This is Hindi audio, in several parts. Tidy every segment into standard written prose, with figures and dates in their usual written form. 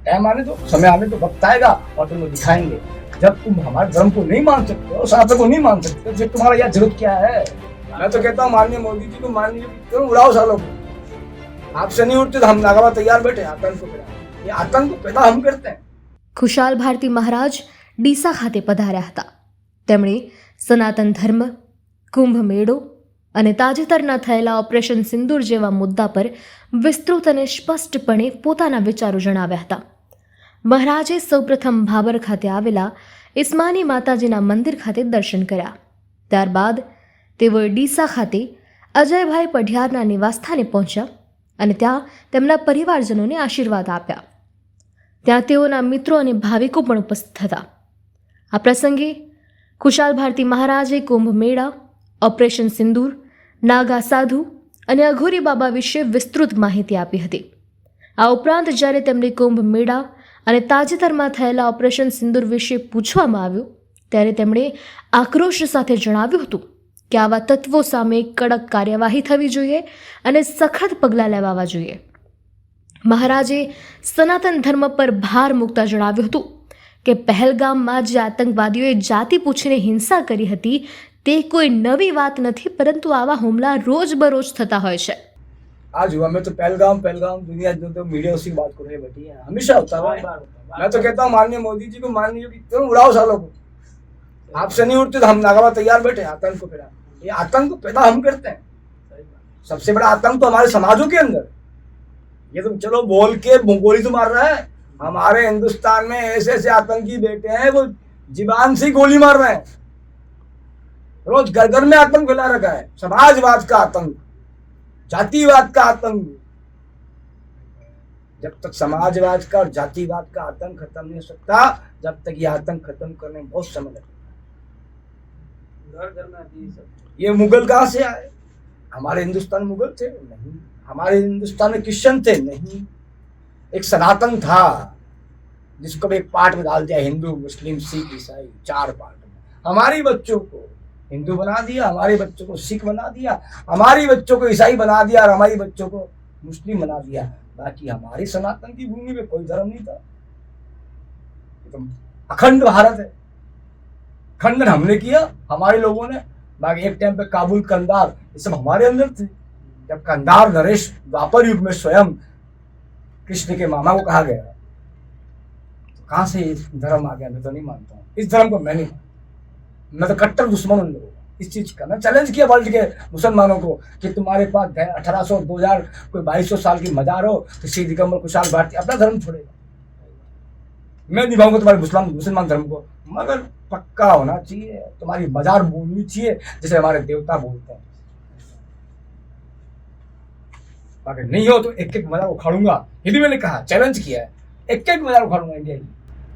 टाइम आने दो, समय आने दो, वक्त आएगा और तुमको दिखाएंगे। जब तुम हमारे धर्म को नहीं मान सकते हो, सनातन को नहीं मान सकते, तो फिर तुम्हारा यह जरूरत क्या है? मैं तो कहता हूँ माननीय मोदी जी को, माननीय क्यों उड़ाओ सालों को। आपसे नहीं उठते तो हम नागावा तैयार बैठे आतंक को पैदा, ये आतंक को पैदा हम करते हैं। ખુશાલ ભારતી મહારાજ ડીસા ખાતે પધાર્યા હતા. તેમણે સનાતન ધર્મ, કુંભ મેળો અને તાજેતરના થયેલા ઓપરેશન સિંદૂર જેવા મુદ્દા પર વિસ્તૃત અને સ્પષ્ટપણે પોતાના વિચારો જણાવ્યા હતા. મહારાજે સૌપ્રથમ ભાબર ખાતે આવેલા ઇસ્માની માતાજીના મંદિર ખાતે દર્શન કર્યા. ત્યારબાદ તેઓએ ડીસા ખાતે અજયભાઈ પઢિયારના નિવાસસ્થાને પહોંચ્યા અને ત્યાં તેમના પરિવારજનોને આશીર્વાદ આપ્યા. ત્યાં તેઓના મિત્રો અને ભાવિકો પણ ઉપસ્થિત હતા. આ પ્રસંગે ખુશાલ ભારતી મહારાજે કુંભ મેળા, ઓપરેશન સિંદૂર, નાગા સાધુ અને અઘોરી બાબા વિશે વિસ્તૃત માહિતી આપી હતી. આ ઉપરાંત જ્યારે તેમણે કુંભ મેળા અને તાજેતરમાં થયેલા ઓપરેશન સિંદૂર વિશે પૂછવામાં આવ્યું ત્યારે તેમણે આક્રોશ સાથે જણાવ્યું હતું કે આવા તત્વો સામે કડક કાર્યવાહી થવી જોઈએ અને સખત પગલાં લેવાવા જોઈએ. મહારાજે સનાતન ધર્મ પર ભાર મૂકતા જણાવ્યું હતું કે પહેલગામમાં જે આતંકવાદીઓએ જાતિ પૂછીને હિંસા કરી હતી તે કોઈ નવી વાત નથી, પરંતુ આવા હુમલા રોજબરોજ થતા હોય છે. आज हुआ मैं तो पहलगाम दुनिया जो तो मीडिया उसी बात को नहीं बैठी है, हमेशा होता है। मैं तो कहता हूँ माननीय मोदी जी को, माननीय क्यों उड़ाओ सालों को। आपसे नहीं उठते तो हम नागावा तैयार बैठे आतंक को पैदा, ये आतंक को पैदा हम करते हैं। सबसे बड़ा आतंक तो हमारे समाजों के अंदर, ये तो चलो बोल के गोली तो मार रहा है। हमारे हिंदुस्तान में ऐसे ऐसे आतंकी बैठे हैं, वो जीवान से गोली मार रहे हैं। रोज घर घर में आतंक फैला रखा है, समाजवाद का आतंक, जातिवाद का आतंक। जब तक समाजवाद का और जातिवाद का आतंक खत्म नहीं हो सकता, जब तक ये आतंक खत्म करने में बहुत समय लगेगा। घर घर में अभी सब ये मुगल कहाँ से आए? हमारे हिंदुस्तान में मुगल थे? नहीं। हमारे हिंदुस्तान में क्रिश्चियन थे? नहीं। एक सनातन था जिसको एक पार्ट में डाल दिया, हिंदू मुस्लिम सिख ईसाई, 4 पार्ट में। हमारे बच्चों को हिंदू बना दिया, हमारे बच्चों को सिख बना दिया, हमारे बच्चों को ईसाई बना दिया और हमारे बच्चों को मुस्लिम बना दिया। बाकी हमारी सनातन की भूमि में कोई धर्म नहीं था। तो अखंड भारत है, खंडन हमने किया हमारे लोगों ने। बाकी एक टाइम पे काबुल, कंधार, ये सब हमारे अंदर थे। जब कंधार नरेश द्वापर युग में स्वयं कृष्ण के मामा को कहा गया, तो कहाँ से धर्म आ गया? मैं तो नहीं मानता हूँ इस धर्म को। मैं तो कट्टर दुश्मन उन लोगों इस चीज का। मैं चैलेंज किया वर्ल्ड के मुसलमानों को कि तुम्हारे पास 1800, 2000, कोई 2200 साल की मजार हो तो श्री दिगंबर खुशाल भारती अपना धर्म छोड़ेगा। मैं निभाऊंगा तुम्हारे मुसलमान धर्म को, मगर पक्का होना चाहिए। तुम्हारी मजार बोलनी चाहिए जैसे हमारे देवता बोलते हैं। अगर नहीं हो तो एक एक मजार उखाड़ूंगा। ये भी मैंने कहा, चैलेंज किया है, एक एक मजार उखाड़ूंगा इंडिया की।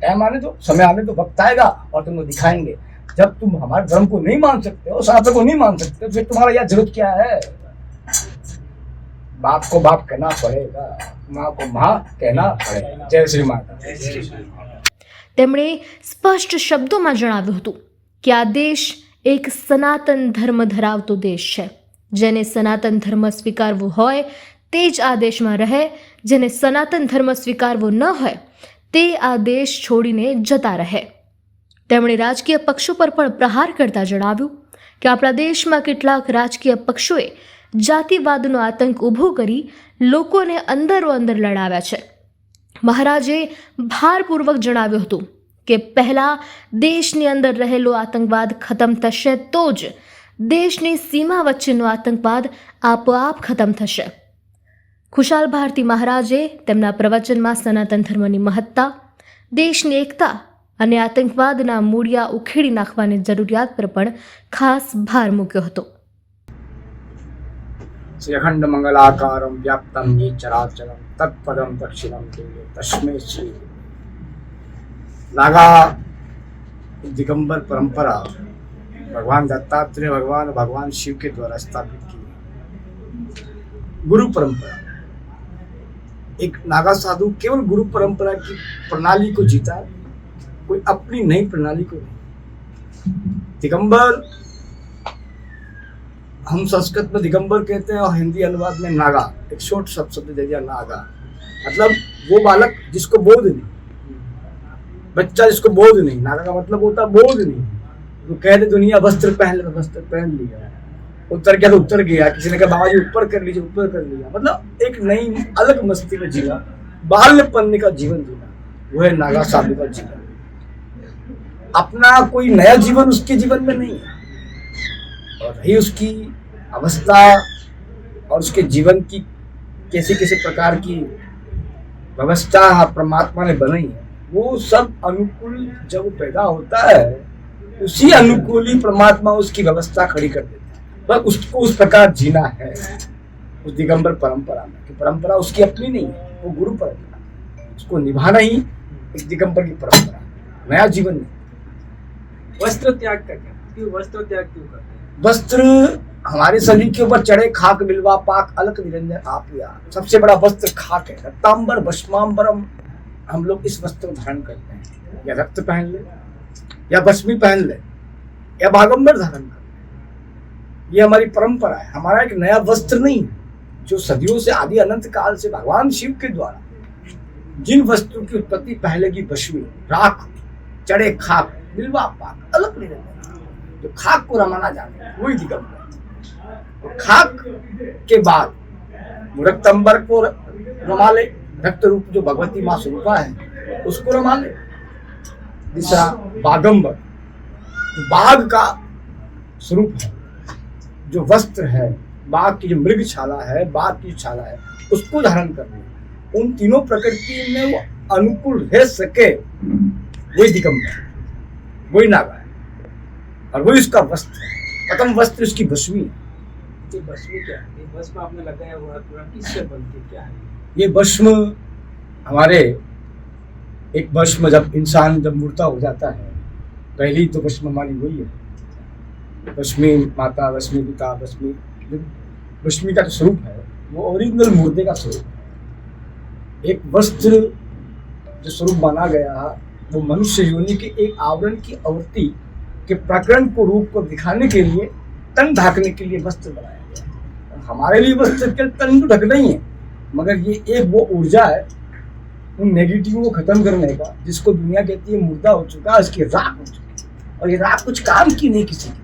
टाइम आने दो, समय आने दो, वक्त आएगा और तुमको दिखाएंगे। जब तुम हमारे धर्म को नहीं मान सकते हो, सनातन को नहीं मान सकते, तो फिर तुम्हारा यह जरूरत क्या है? बाप को बाप कहना पड़ेगा, माँ को माँ कहना पड़ेगा। जय श्री माता। તેમણે સ્પષ્ટ શબ્દોમાં જણાવ્યું હતું કે આ દેશ એક સનાતન ધર્મ ધરાવતો દેશ છે. જેને સનાતન ધર્મ સ્વીકારવો હોય તે જ આ દેશમાં રહે, જેને સનાતન ધર્મ સ્વીકારવો ન હોય તે આ દેશ છોડીને જતા રહે. તેમણે રાજકીય પક્ષો પર પણ પ્રહાર કરતા જણાવ્યું કે આપણા દેશમાં કેટલાક રાજકીય પક્ષોએ જાતિવાદનો આતંક ઊભો કરી લોકોને અંદરો અંદર લડાવ્યા છે. મહારાજે ભારપૂર્વક જણાવ્યું હતું કે પહેલાં દેશની અંદર રહેલો આતંકવાદ ખતમ થશે તો જ દેશની સીમા વચ્ચેનો આતંકવાદ આપોઆપ ખતમ થશે. ખુશાલ ભારતી મહારાજે તેમના પ્રવચનમાં સનાતન ધર્મની મહત્તા, દેશની એકતા અને આતંકવાદના મૂળિયા ઉખેડી નાખવાની જરૂરિયાત પર પણ ખાસ ભાર મૂક્યો હતો. श्रीखंड मंगलाकारं व्याप्तं ये चराचरं तत्पदं दक्षिणं देवे तस्मै श्री। नागा दिगंबर परंपरा भगवान दत्तात्रेय भगवान शिव के द्वारा स्थापित की गुरु परंपरा। एक नागा साधु केवल गुरु परंपरा की प्रणाली को जीता, कोई अपनी नई प्रणाली को नहीं। दिगंबर हम संस्कृत में दिगंबर कहते हैं और हिंदी अनुवाद में नागा, एक शॉर्ट शब्द दे दिया नागा। मतलब वो बालक जिसको बोध नहीं, बच्चा जिसको बोध नहीं, नागा का मतलब होता बोध नहीं। तो कहते दुनिया वस्त्र पहन ले, वस्त्र पहन लिया, उतर गया तो उतर गया, किसी ने कहा बाबा जी ऊपर कर लीजिए, ऊपर कर लिया। मतलब एक नई अलग मस्ती में जीना, बाल्यपन का जीवन जीना, वो है नागा साधु का जीवन। अपना कोई नया जीवन उसके जीवन में नहीं है, और रही उसकी अवस्था और उसके जीवन की कैसे कैसे प्रकार की व्यवस्था परमात्मा ने बनाई है, वो सब अनुकूल जब वो पैदा होता है उसी अनुकूल ही परमात्मा उसकी व्यवस्था खड़ी कर देता है। पर उसको उस प्रकार जीना है उस दिगंबर परंपरा में, कि परंपरा उसकी अपनी नहीं है, वो गुरु परंपरा, उसको निभाना ही इस दिगंबर की परंपरा, नया जीवन नहीं। वस्त्र त्याग का क्या, क्यों वस्त्र त्याग क्यों करते हैं? वस्त्र हमारे शरीर के ऊपर चढ़े खाक बिलवा पाक अलग निरंजन आप या, सबसे बड़ा वस्त्र खाक है। रक्तांबर भस्मांबरम, हम लोग इस वस्त्र को धारण करते हैं, या रक्त पहन ले, या भस्मी पहन ले, या बागंबर धारण कर ले, ये हमारी परंपरा है। हमारा एक नया वस्त्र नहीं है, जो सदियों से आदि अनंत काल से भगवान शिव के द्वारा जिन वस्तु की उत्पत्ति पहले की भस्मी, राख, चढ़े खाक बिलवा पाक अलग निरंजन, जो खाक को रमाना जाते हैं वही दिगंबर। तो खाक के बाद रक्तंबर को रमा ले, रक्त रूप जो भगवती माँ स्वरूपा है उसको रमा ले। दूसरा बागंबर, जो बाघ का स्वरूप है, जो वस्त्र है, बाघ की जो मृग छाला है, बाघ की छाला है, उसको धारण कर ले। उन तीनों प्रकृति में वो अनुकूल रह सके, वही दिगंबर, वही नागा है, और वही उसका वस्त्र है। प्रथम वस्त्र उसकी भस्मी है। ये भस्म क्या है? ये भस्म आपने लगाया हुआ है पूरा, किससे बनती है, क्या है ये भस्म? हमारे एक भस्म जब इंसान जब मूर्ता हो जाता है, पहली तो भस्म हमारी वही है, भस्मी माता, भस्मी पिता, भस्मी, भस्मी का जो स्वरूप है वो ओरिजिनल मुर्दे का स्वरूप है। एक वस्त्र जो स्वरूप माना गया वो मनुष्य योनि के एक आवरण की आवृत्ति के प्रकरण को, रूप को दिखाने के लिए, तन ढकने के लिए वस्त्र बनाया गया। हमारे लिए वस्त्र केवल तन को ढकना ही है, मगर ये एक वो ऊर्जा है उन नेगेटिव को खत्म करने का, जिसको दुनिया कहती है मुर्दा हो चुका है, इसकी राख हो चुकी है, और ये राख कुछ काम की नहीं किसी की,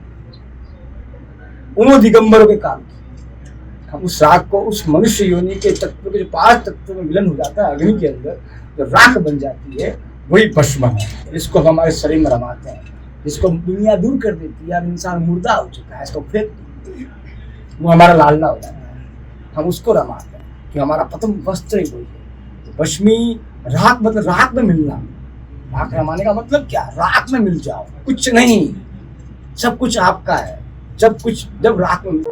उन दिगंबरों के काम की। हम उस राख को, उस मनुष्य योनि के तत्व के जो 5 तत्वों में मिलन हो जाता है अग्नि के अंदर, जो राख बन जाती है वही भस्म है, जिसको हम हमारे शरीर में रमाते हैं, जिसको दुनिया दूर कर देती है। यार इंसान मुर्दा हो चुका है, इसको फेंक दो, वो हमारा लालना हो जाता है, हम उसको रमाते हैं कि हमारा प्रथम वस्त्र ही वही है। भस्मी राख, मतलब राख में मिलना, राख रमाने का मतलब क्या? राख में मिल जाओ, कुछ नहीं, सब कुछ आपका है, जब राख में